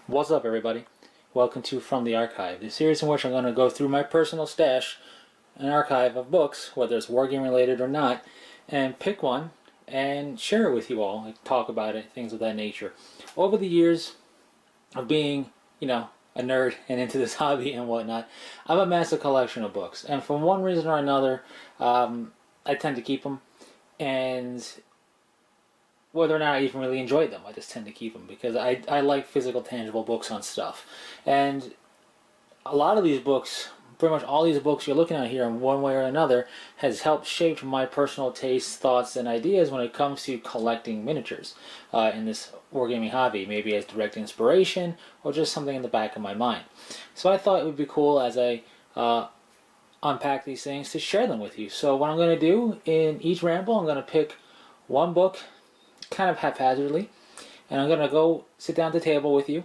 What's up, everybody? Welcome to From the Archive, the series in which I'm going to go through my personal stash, an archive of books, whether it's wargame related or not, and pick one and share it with you all, like talk about it, things of that nature. Over the years of being, a nerd and into this hobby and whatnot, I've amassed a collection of books, and for one reason or another, I tend to keep them, and whether or not I even really enjoy them, I just tend to keep them because I like physical, tangible books on stuff. And a lot of these books, pretty much all these books you're looking at here in one way or another, has helped shape my personal tastes, thoughts, and ideas when it comes to collecting miniatures in this wargaming hobby, maybe as direct inspiration or just something in the back of my mind. So I thought it would be cool as I unpack these things to share them with you. So what I'm going to do in each ramble, I'm going to pick one book kind of haphazardly, and I'm gonna go sit down at the table with you,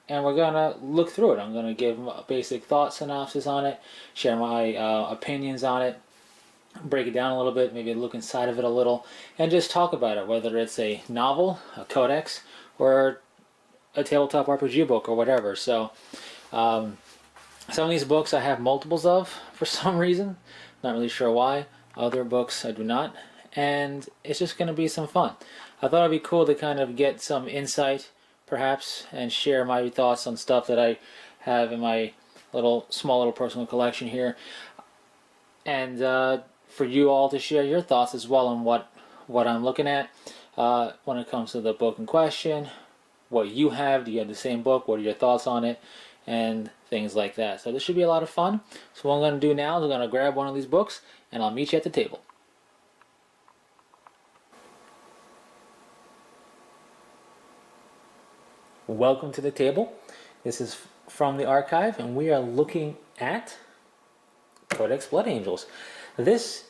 and we're gonna look through it. I'm gonna give a basic thought synopsis on it, share my opinions on it, break it down a little bit, maybe look inside of it a little, and just talk about it, whether it's a novel, a codex, or a tabletop RPG book or whatever. So some of these books I have multiples of for some reason, not really sure why. Other books I do not, and it's just going to be some fun. I thought it'd be cool to kind of get some insight, perhaps, and share my thoughts on stuff that I have in my small little personal collection here, and for you all to share your thoughts as well on what I'm looking at when it comes to the book in question. What you have? Do you have the same book? What are your thoughts on it? And things like that. So this should be a lot of fun. So what I'm going to do now is I'm going to grab one of these books, and I'll meet you at the table. Welcome to the table. This is From the Archive, and we are looking at Codex Blood Angels. This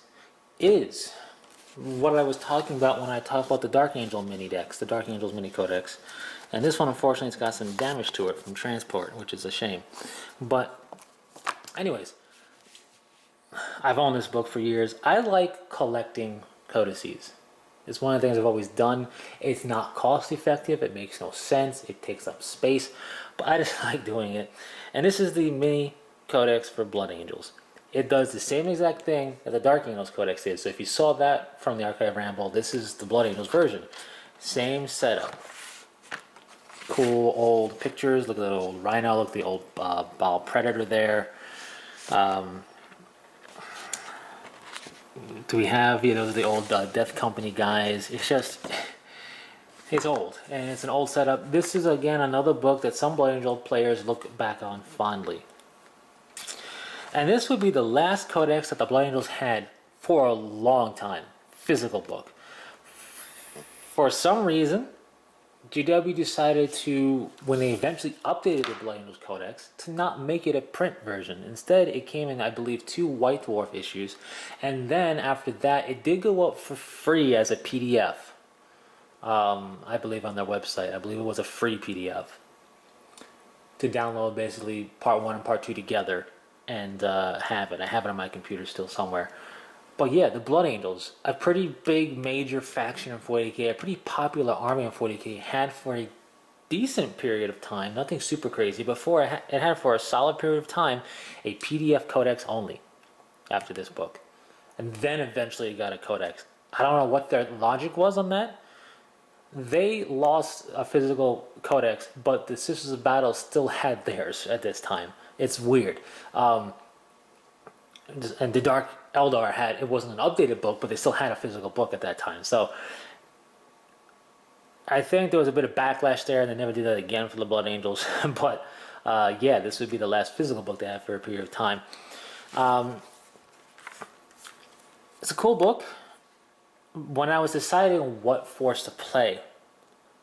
is what I was talking about when I talked about the Dark Angel mini decks, the Dark Angels mini codex. And this one, unfortunately, has got some damage to it from transport, which is a shame. But anyways, I've owned this book for years. I like collecting codices. It's one of the things I've always done. It's not cost effective, it makes no sense, it takes up space, but I just like doing it. And this is the mini codex for Blood Angels. It does the same exact thing that the Dark Angels Codex is. So if you saw that from the Archive Ramble, this is the Blood Angels version. Same setup. Cool old pictures. Look at the old Rhino, look at the old Baal Predator there. Do we have, the old Death Company guys? It's old, and it's an old setup. This is, again, another book that some Blood Angel players look back on fondly. And this would be the last codex that the Blood Angels had for a long time. Physical book. For some reason, GW decided to, when they eventually updated the Blood Angels Codex, to not make it a print version. Instead, it came in, I believe, 2 White Dwarf issues. And then, after that, it did go up for free as a PDF. I believe on their website. I believe it was a free PDF. To download, basically, part 1 and part 2 together. And have it. I have it on my computer still somewhere. But yeah, the Blood Angels, a pretty big major faction in 40k, a pretty popular army in 40k, had for a decent period of time, nothing super crazy, but it had for a solid period of time a PDF codex only after this book. And then eventually it got a codex. I don't know what their logic was on that. They lost a physical codex, but the Sisters of Battle still had theirs at this time. It's weird. And the Dark Eldar it wasn't an updated book, but they still had a physical book at that time. So I think there was a bit of backlash there, and they never did that again for the Blood Angels. But yeah, this would be the last physical book they had for a period of time. It's a cool book. When I was deciding what force to play,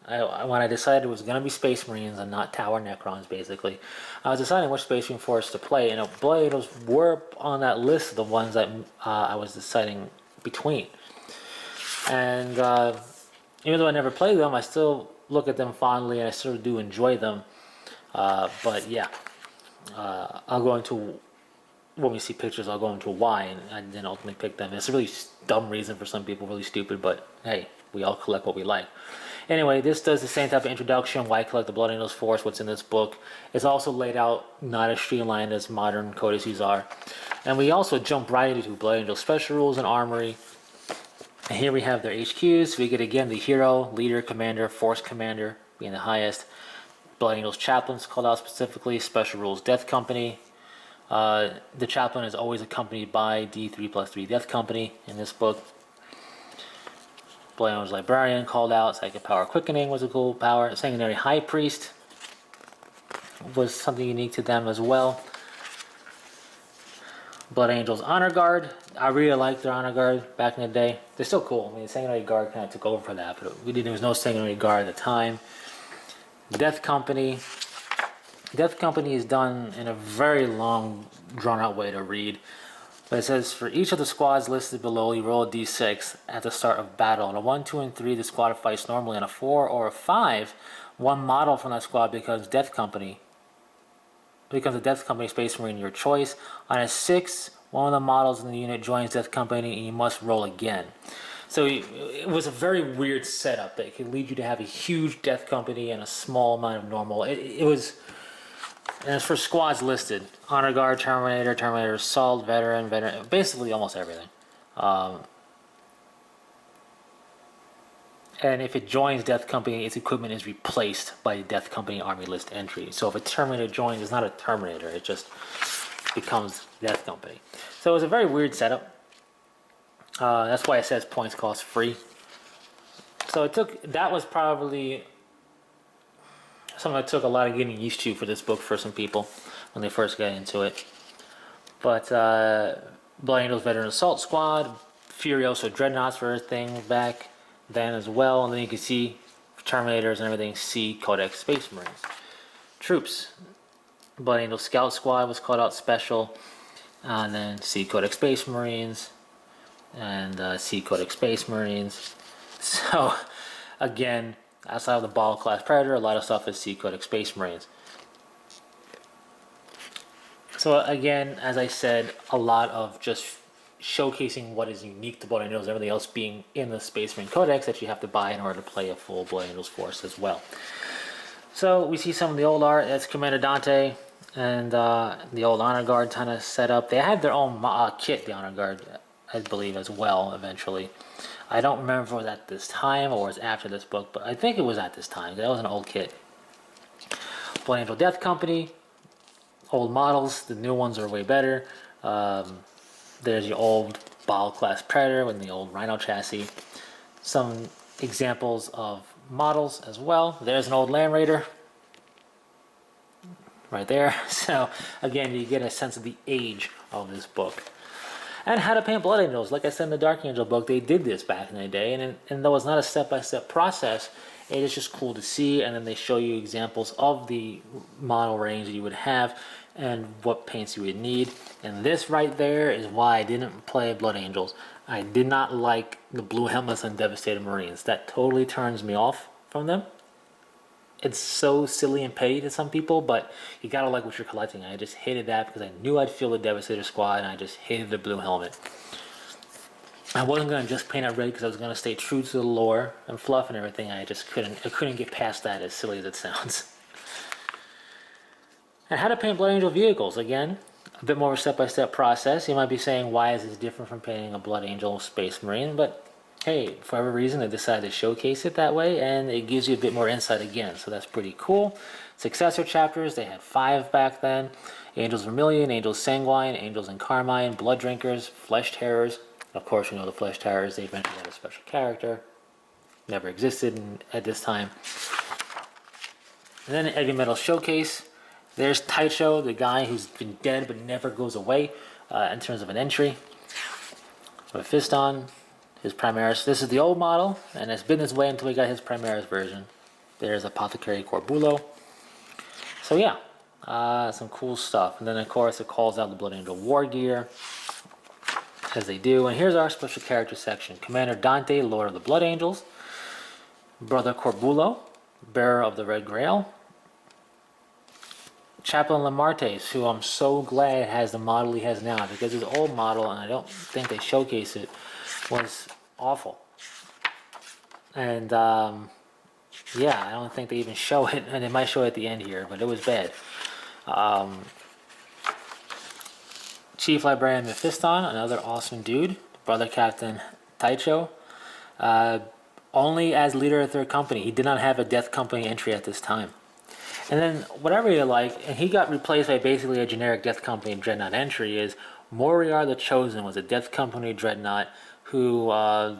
when I decided it was going to be Space Marines and not Tower Necrons, basically, I was deciding which Space Marine force to play, and Blood Angels were on that list of the ones that I was deciding between. And even though I never played them, I still look at them fondly, and I still do enjoy them. But yeah, I'll go into, when we see pictures, I'll go into why, and I didn't ultimately pick them. It's a really dumb reason for some people, really stupid, but hey, we all collect what we like. Anyway, this does the same type of introduction, why collect the Blood Angels Force, what's in this book. It's also laid out not as streamlined as modern codices are. And we also jump right into Blood Angel Special Rules and Armory. And here we have their HQs. We get again the Hero, Leader, Commander, Force Commander being the highest. Blood Angels Chaplains called out specifically. Special Rules Death Company. The Chaplain is always accompanied by D3+3 Death Company in this book. Blood Angels Librarian called out. Psychic Power Quickening was a cool power. Sanguinary High Priest was something unique to them as well. Blood Angels Honor Guard. I really liked their Honor Guard back in the day. They're still cool. I mean, the Sanguinary Guard kind of took over for that, but there was no Sanguinary Guard at the time. Death Company. Death Company is done in a very long, drawn-out way to read. But it says, for each of the squads listed below, you roll a d6 at the start of battle. On a 1, 2, and 3, the squad fights normally. On a 4 or a 5, one model from that squad becomes Death Company. Becomes a Death Company Space Marine, your choice. On a 6, one of the models in the unit joins Death Company and you must roll again. So it was a very weird setup that could lead you to have a huge Death Company and a small amount of normal. It was, and as for squads listed, Honor Guard, Terminator, Terminator Assault, Veteran, basically almost everything. And if it joins Death Company, its equipment is replaced by Death Company Army List entry. So if a Terminator joins, it's not a Terminator, it just becomes Death Company. So it was a very weird setup. That's why it says points cost free. So that was probably something that took a lot of getting used to for this book for some people when they first got into it. But Blood Angels Veteran Assault Squad, Furioso Dreadnoughts for everything back then as well, and then you can see Terminators and everything, C Codex Space Marines. Troops, Blood Angel Scout Squad was called out special, and then C Codex Space Marines, and C Codex Space Marines. So, again, outside of the Ball Class Predator, a lot of stuff is C Codex Space Marines. So again, as I said, a lot of just showcasing what is unique to Blood Angels, everything else being in the Space Marine Codex that you have to buy in order to play a full Blood Angels force as well. So we see some of the old art. That's Commander Dante and the old Honor Guard kind of set up. They had their own kit, the Honor Guard, I believe, as well, eventually. I don't remember if it was at this time or was after this book, but I think it was at this time. That was an old kit. Blood Angel Death Company, old models. The new ones are way better. There's your old Baal Class Predator with the old Rhino chassis. Some examples of models as well. There's an old Land Raider right there. So again, you get a sense of the age of this book. And how to paint Blood Angels. Like I said in the Dark Angel book, they did this back in the day, and though it's not a step-by-step process, it is just cool to see, and then they show you examples of the model range that you would have and what paints you would need. And this right there is why I didn't play Blood Angels. I did not like the blue helmets on Devastated Marines. That totally turns me off from them. It's so silly and petty to some people, but you gotta like what you're collecting. I just hated that because I knew I'd feel the Devastator squad, and I just hated the blue helmet. I wasn't gonna just paint it red because I was gonna stay true to the lore and fluff and everything. I couldn't get past that, as silly as it sounds. And how to paint Blood Angel vehicles. Again, a bit more of a step-by-step process. You might be saying, why is this different from painting a Blood Angel Space Marine? But hey, for whatever reason, they decided to showcase it that way, and it gives you a bit more insight again, so that's pretty cool. Successor chapters, they had 5 back then. Angels Vermilion, Angels Sanguine, Angels in Carmine, Blood Drinkers, Flesh Terrors. Of course, you know the Flesh Terrors, they eventually had a special character. Never existed at this time. And then Heavy Metal Showcase. There's Taicho, the guy who's been dead but never goes away in terms of an entry. Mephiston, his Primaris. This is the old model, and it's been this way until we got his Primaris version. There's Apothecary Corbulo. So yeah, some cool stuff. And then of course it calls out the Blood Angel War Gear, as they do. And here's our special character section. Commander Dante, Lord of the Blood Angels. Brother Corbulo, Bearer of the Red Grail. Chaplain Lamartes, who I'm so glad has the model he has now, because his old model, and I don't think they showcase it, was awful. And Yeah, I don't think they even show it, and they might show it at the end here, but it was bad. Chief Librarian Mephiston, another awesome dude. Brother Captain Taicho, only as leader of Third Company. He did not have a Death Company entry at this time. And then what I really like, and he got replaced by basically a generic Death Company Dreadnought entry, is Moriar the Chosen was a Death Company Dreadnought who I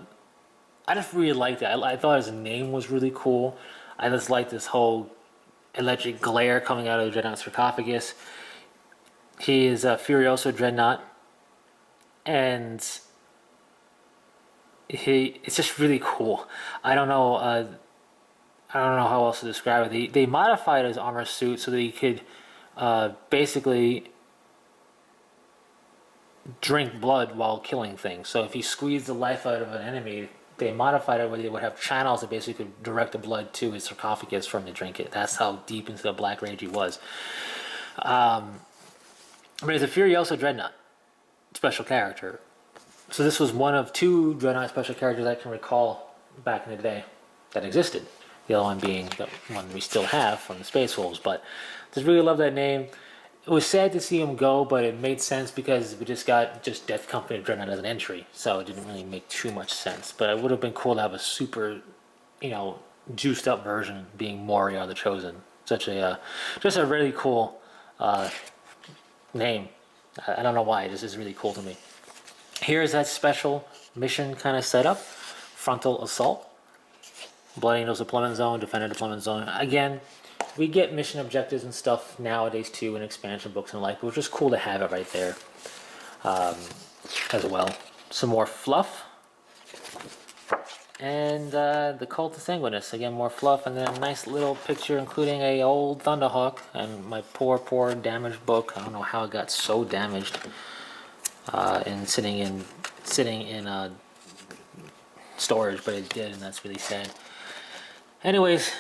just really liked it. I thought his name was really cool. I just liked this whole electric glare coming out of the Dreadnought sarcophagus. He is a Furioso Dreadnought, and it's just really cool. I don't know how else to describe it. They modified his armor suit so that he could basically drink blood while killing things. So if he squeezed the life out of an enemy, they modified it where they would have channels that basically could direct the blood to his sarcophagus for him to drink it. That's how deep into the Black Rage he was. But he's a Furioso Dreadnought special character. So this was one of two Dreadnought special characters I can recall back in the day that existed. The other one being the one we still have from the Space Wolves. But just really love that name. It was sad to see him go, but it made sense because we just got Death Company Dreadnought as an entry, so it didn't really make too much sense. But it would have been cool to have a super, juiced up version being Moriar the Chosen. Such a just a really cool name. I don't know why, it just is really cool to me. Here's that special mission kind of setup. Frontal Assault, Blood Angels Deployment Zone, Defender Deployment Zone. Again, we get mission objectives and stuff nowadays too in expansion books and like, but it's just cool to have it right there as well. Some more fluff. And the Cult of Sanguinus, again more fluff, and then a nice little picture including a old Thunderhawk and my poor damaged book. I don't know how it got so damaged and sitting in storage, but it did, and that's really sad. Anyways,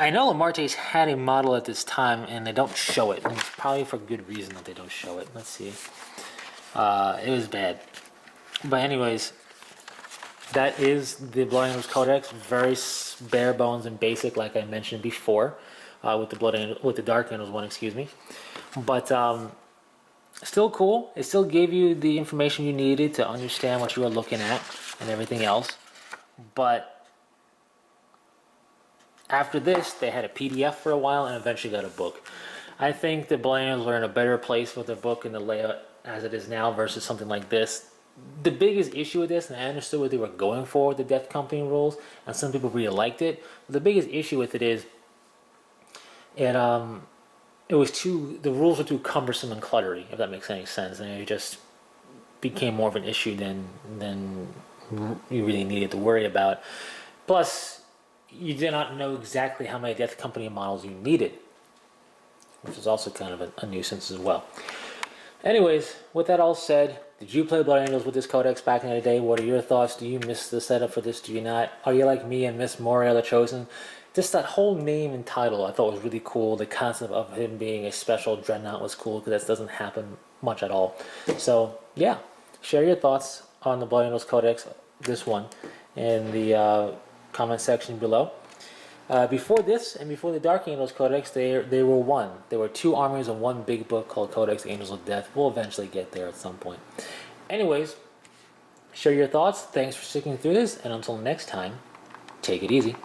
I know Lamarte's had a model at this time, and they don't show it, and it's probably for good reason that they don't show it. Let's see. It was bad. But anyways, that is the Blood Angels Codex. Very bare bones and basic, like I mentioned before, with the Dark Angels one, excuse me. But still cool. It still gave you the information you needed to understand what you were looking at and everything else. But after this, they had a PDF for a while and eventually got a book. I think the Blood Angels are in a better place with the book and the layout as it is now versus something like this. The biggest issue with this, and I understood what they were going for with the Death Company rules, and some people really liked it. But the biggest issue with it is, the rules were too cumbersome and cluttery, if that makes any sense, and it just became more of an issue than you really needed to worry about. Plus, you did not know exactly how many Death Company models you needed, which is also kind of a nuisance as well. Anyways, with that all said, did you play Blood Angels with this codex back in the day? What are your thoughts? Do you miss the setup for this? Do you not? Are you like me and miss Moriar the Chosen? Just that whole name and title I thought was really cool. The concept of him being a special dreadnought was cool because that doesn't happen much at all. So yeah, share your thoughts on the Blood Angels Codex, this one, in the comment section below. Before this and before the Dark Angels Codex, they were one. There were two armies and one big book called Codex Angels of Death. We'll eventually get there at some point. Anyways, share your thoughts. Thanks for sticking through this, and until next time, take it easy.